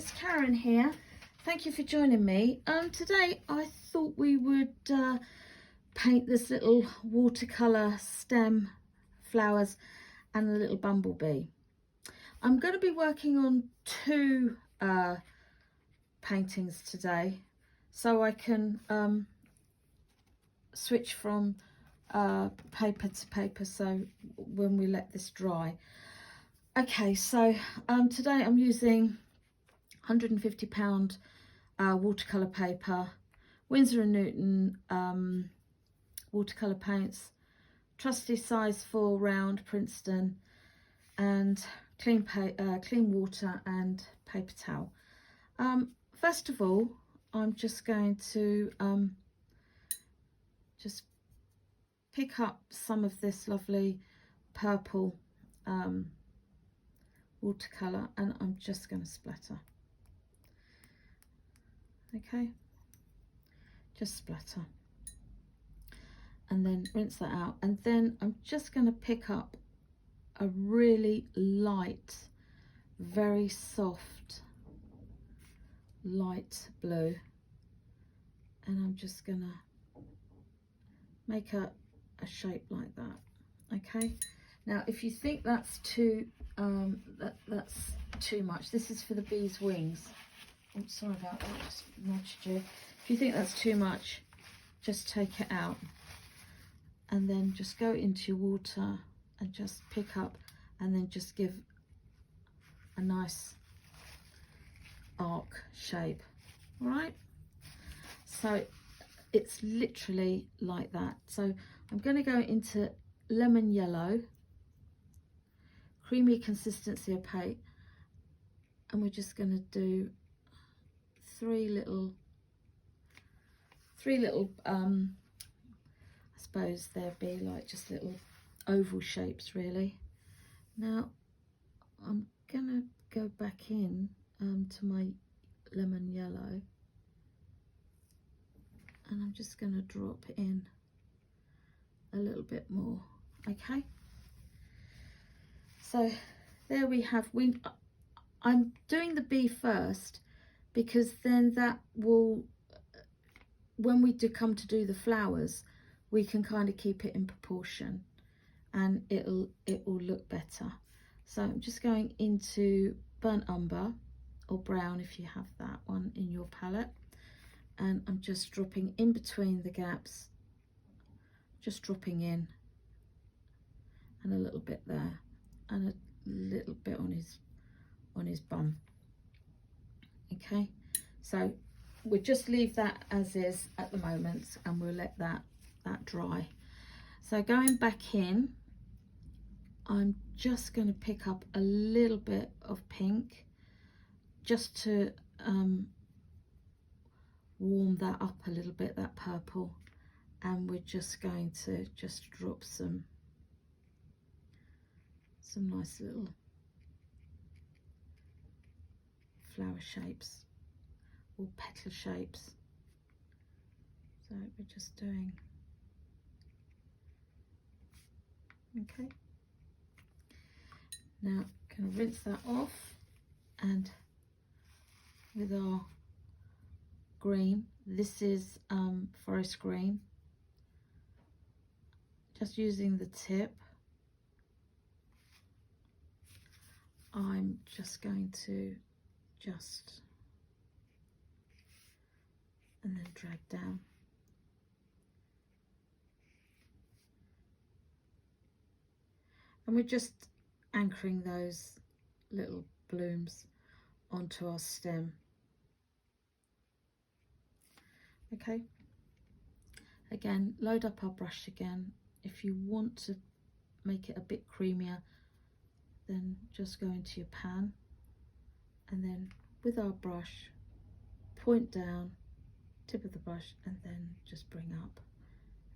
it's Karen here. Thank you for joining me. Today I thought we would paint this little watercolour stem flowers and a little bumblebee. I'm going to be working on two paintings today, so I can switch from paper to paper, so when we let this dry. Okay, so today I'm using £150 watercolour paper, Winsor & Newton watercolour paints, trusty size 4 round Princeton, and clean water and paper towel. First of all, I'm just going to just pick up some of this lovely purple watercolour, and I'm just going to splatter. Okay, just splatter, and then rinse that out. And then I'm just going to pick up a really light, very soft light blue, and I'm just going to make a shape like that. Okay, now if you think that's too that's too much, this is for the bee's wings. Oh, sorry about that, just nudged you. If you think that's too much, just take it out, and then just go into your water and just pick up, and then just give a nice arc shape. All right, so it's literally like that. So I'm going to go into lemon yellow, creamy consistency opaque, and we're just going to do three little I suppose they'd be like just little oval shapes really. Now I'm gonna go back in to my lemon yellow, and I'm just gonna drop in a little bit more. Okay, so there we have. I'm doing the bee first, because then that will, when we do come to do the flowers, we can kind of keep it in proportion, and it will look better. So I'm just going into burnt umber or brown if you have that one in your palette, and I'm just dropping in between the gaps, just dropping in, and a little bit there, and a little bit on his bum. Okay, so we'll just leave that as is at the moment, and we'll let that dry. So going back in, I'm just going to pick up a little bit of pink just to warm that up a little bit, that purple, and we're just going to just drop some nice little flower shapes or petal shapes. So we're just doing, okay, now going to rinse that off, and with our green, this is forest green, just using the tip, I'm just going to and then drag down. And we're just anchoring those little blooms onto our stem. Okay, again, load up our brush again. If you want to make it a bit creamier, then just go into your pan, and then with our brush, point down, tip of the brush, and then just bring up,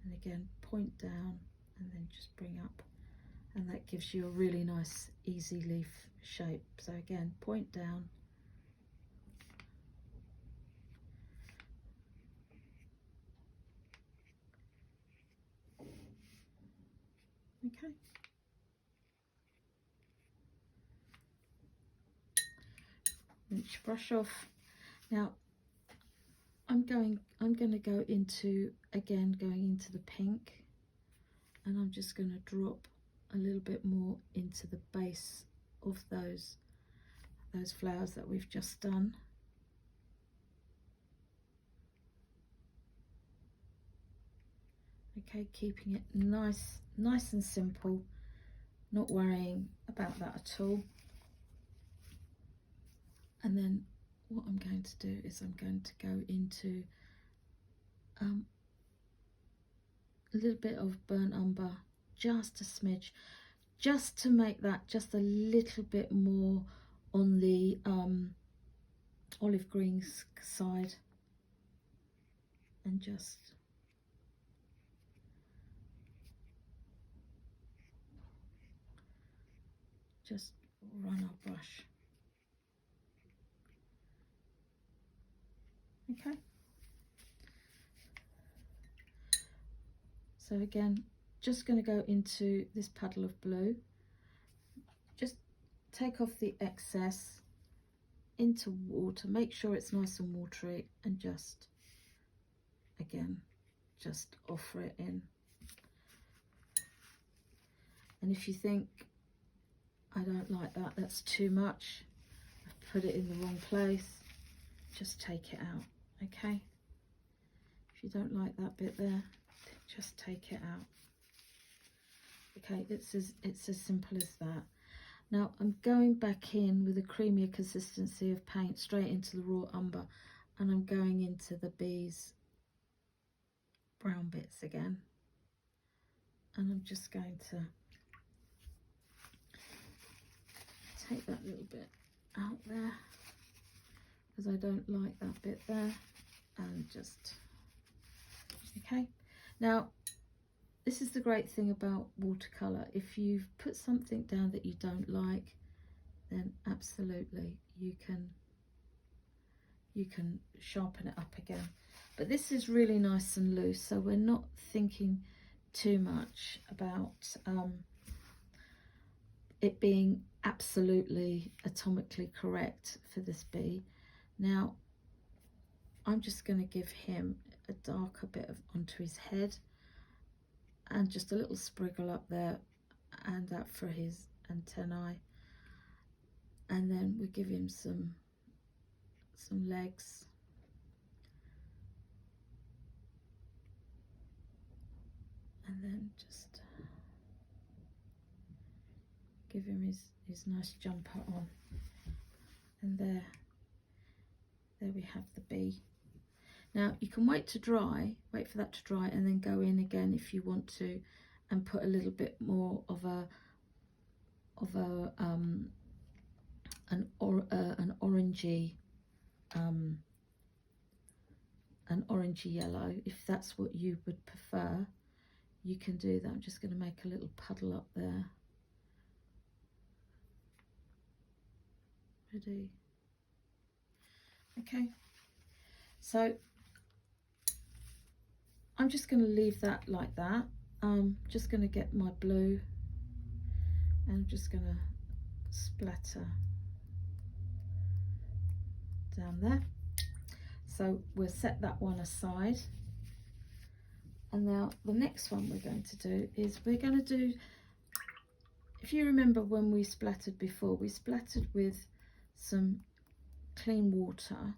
and again point down, and then just bring up, and that gives you a really nice easy leaf shape. So again, point down, okay, rinse your brush off. Now I'm going to go into, again, going into the pink, and I'm just going to drop a little bit more into the base of those flowers that we've just done. Okay, keeping it nice and simple, not worrying about that at all. And then what I'm going to do is I'm going to go into a little bit of burnt umber, just a smidge, just to make that just a little bit more on the olive green side, and just run our brush. Okay, so again, just going to go into this puddle of blue, just take off the excess into water, make sure it's nice and watery, and just again just offer it in. And if you think, I don't like that, that's too much, I've put it in the wrong place, just take it out. Okay, if you don't like that bit there, just take it out. Okay, it's as simple as that. Now I'm going back in with a creamier consistency of paint straight into the raw umber, and I'm going into the bees brown bits again, and I'm just going to take that little bit out there because I don't like that bit there, and just okay. Now this is the great thing about watercolour. If you've put something down that you don't like, then absolutely you can sharpen it up again. But this is really nice and loose, so we're not thinking too much about it being absolutely atomically correct for this bee. Now I'm just going to give him a darker bit onto his head, and just a little spriggle up there, and that for his antennae, and then we give him some legs, and then just give him his nice jumper on, and there we have the bee. Now you can wait for that to dry, and then go in again if you want to, and put a little bit more of an orangey yellow. If that's what you would prefer, you can do that. I'm just going to make a little puddle up there. Ready? Okay, so I'm just going to leave that like that. I'm just going to get my blue, and I'm just going to splatter down there. So we'll set that one aside, and now the next one we're going to do is we're going to do, if you remember when we splattered before, we splattered with some clean water,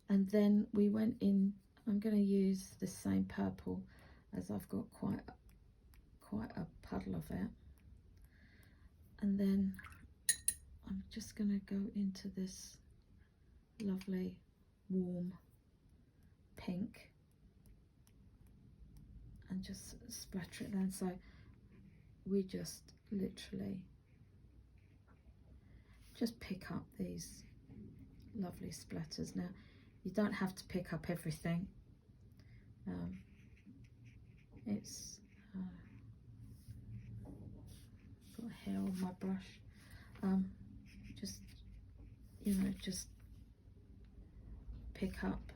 and then we went in, I'm going to use the same purple, as I've got quite a puddle of it, and then I'm just going to go into this lovely warm pink and just splatter it then. So we just literally just pick up these lovely splatters. Now you don't have to pick up everything. It's got hair on my brush. Just, you know, just pick up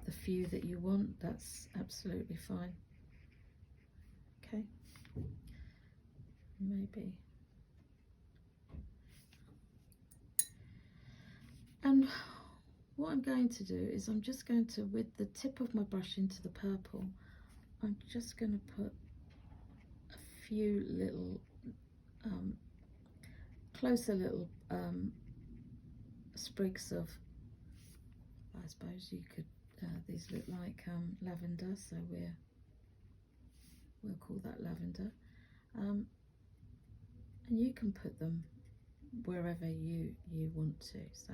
the few that you want. That's absolutely fine. Okay, maybe. And what I'm going to do is I'm just going to, with the tip of my brush into the purple, I'm just going to put a few little closer little sprigs of, I suppose you could, these look like lavender, so we'll call that lavender, and you can put them wherever you want to, so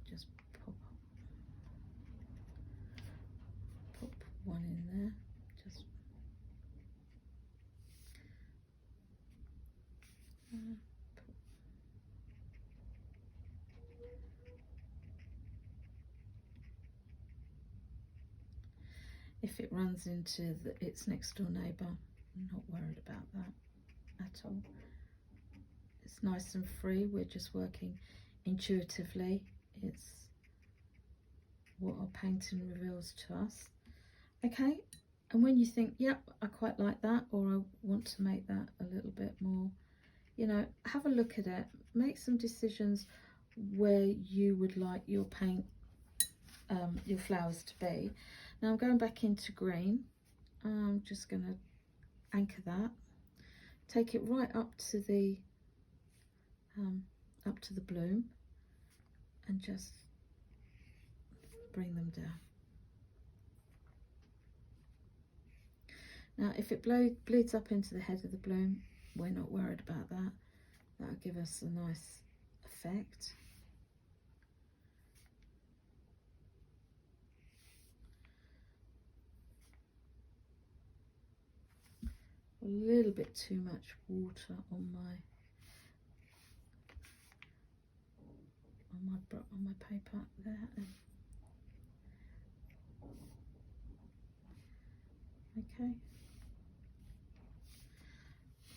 just pop one in there, just if it runs into its next door neighbour, I'm not worried about that at all. It's nice and free, we're just working intuitively. It's what our painting reveals to us. Okay, and when you think, yep, I quite like that, or I want to make that a little bit more, you know, have a look at it, make some decisions where you would like your paint, your flowers to be. Now I'm going back into green. I'm just going to anchor that, take it right up to the bloom, and just bring them down. Now if it bleeds up into the head of the bloom, we're not worried about that. That'll give us a nice effect. A little bit too much water on my paper there. Okay.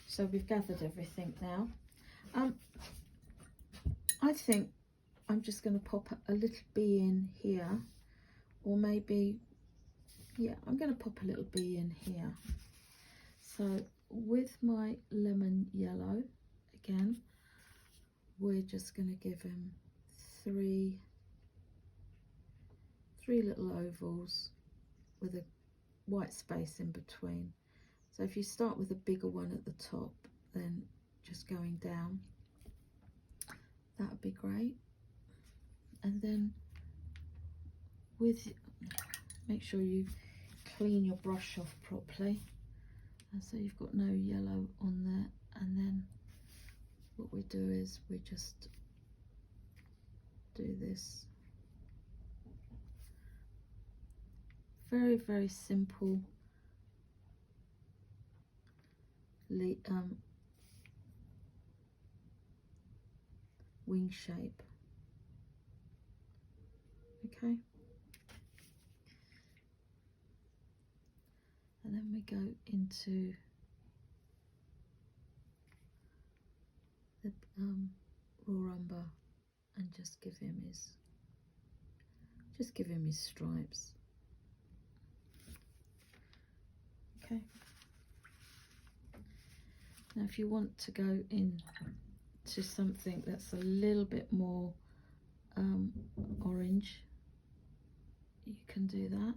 So we've gathered everything now. I think I'm just going to pop a little bee in here, or maybe, yeah, I'm going to pop a little bee in here. So with my lemon yellow, again, we're just going to give him three little ovals with a white space in between. So if you start with a bigger one at the top, then just going down, that would be great. And then make sure you clean your brush off properly, and so you've got no yellow on there. And then what we do is we just do this very, very simple wing shape. Okay, and then we go into the raw umber and just give him his stripes. Okay, now if you want to go in to something that's a little bit more orange, you can do that.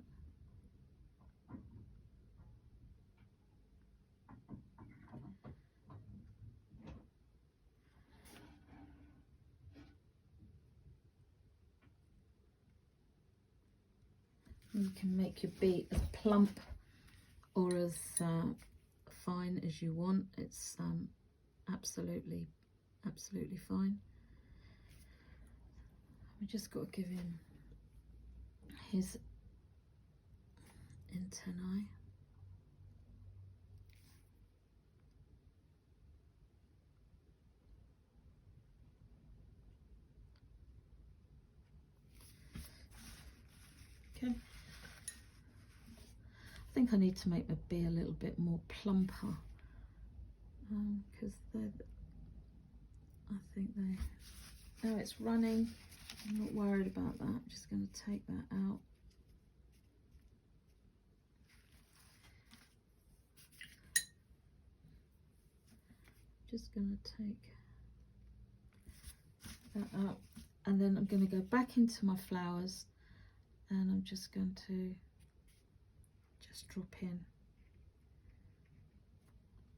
You can make your bee as plump or as fine as you want. It's absolutely fine. We just got to give him his antennae. Okay. I think I need to make my bee a little bit more plumper, because now it's running. I'm not worried about that. I'm just going to take that out. Just going to take that up, and then I'm going to go back into my flowers, and I'm just going to just drop in,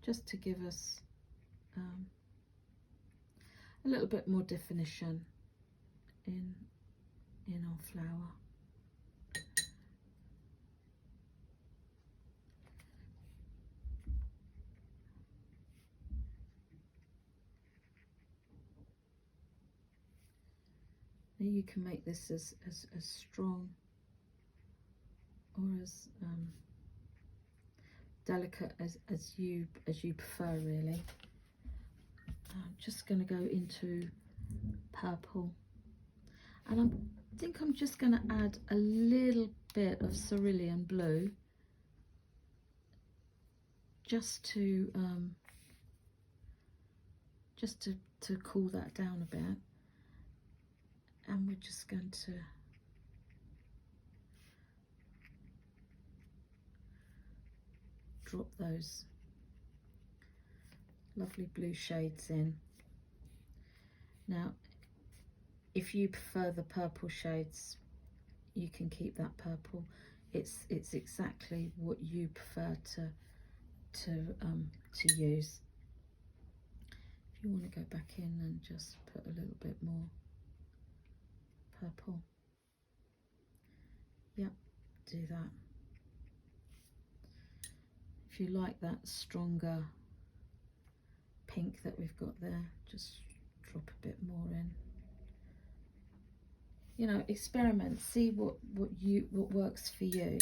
just to give us a little bit more definition in our flower. Now you can make this as strong or as delicate as you prefer, really. I'm just going to go into purple, and I think I'm just going to add a little bit of cerulean blue, just to cool that down a bit. And we're just going to drop those lovely blue shades in. Now, if you prefer the purple shades, you can keep that purple. It's exactly what you prefer to use. If you want to go back in and just put a little bit more purple, yep, do that. If you like that stronger pink that we've got there, just drop a bit more in. You know, experiment, see what works for you.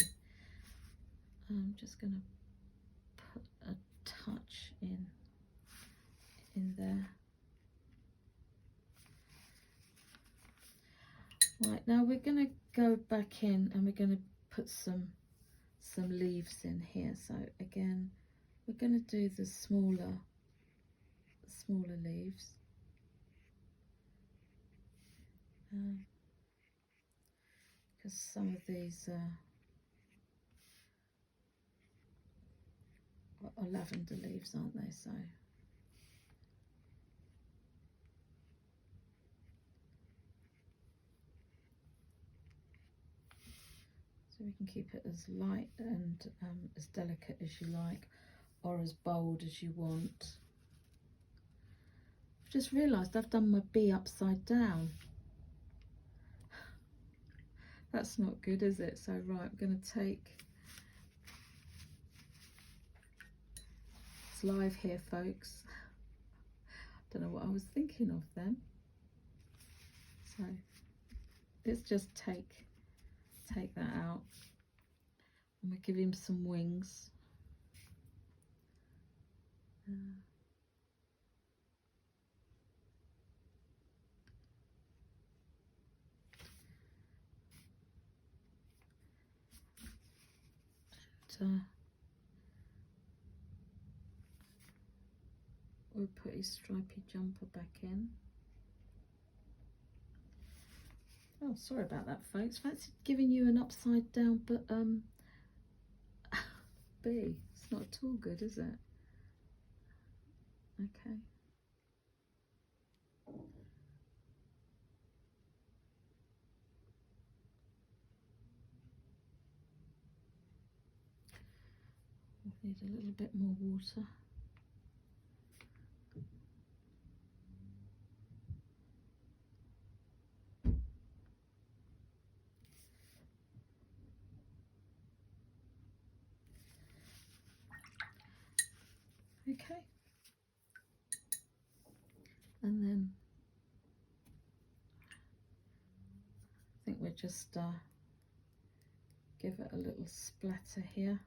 I'm just going to put a touch in there. Right, now we're going to go back in and we're going to put some leaves in here. So again, we're going to do the smaller leaves. Because some of these are lavender leaves, aren't they? So we can keep it as light and as delicate as you like, or as bold as you want. I've just realised I've done my bee upside down. That's not good, is it? So right, I'm going to take, it's live here, folks. Don't know what I was thinking of then. So let's just take that out, and we'll give him some wings. We'll put his stripy jumper back in. Oh, sorry about that, folks. Fancy giving you an upside down, but bee. It's not at all good, is it? Okay. We need a little bit more water. Okay. And then I think we'll just give it a little splatter here.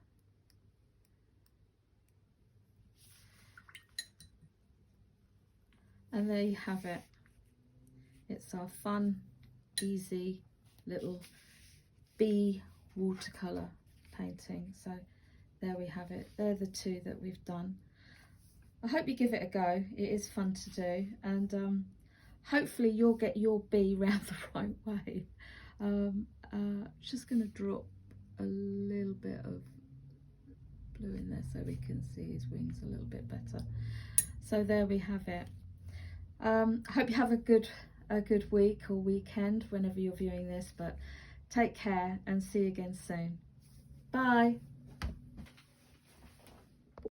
And there you have it. It's our fun, easy little bee watercolour painting. So there we have it. They're the two that we've done. I hope you give it a go. It is fun to do, and hopefully you'll get your bee round the right way. Just going to drop a little bit of blue in there so we can see his wings a little bit better. So So there we have it. I hope you have a good week or weekend whenever you're viewing this, but take care and see you again soon. Bye.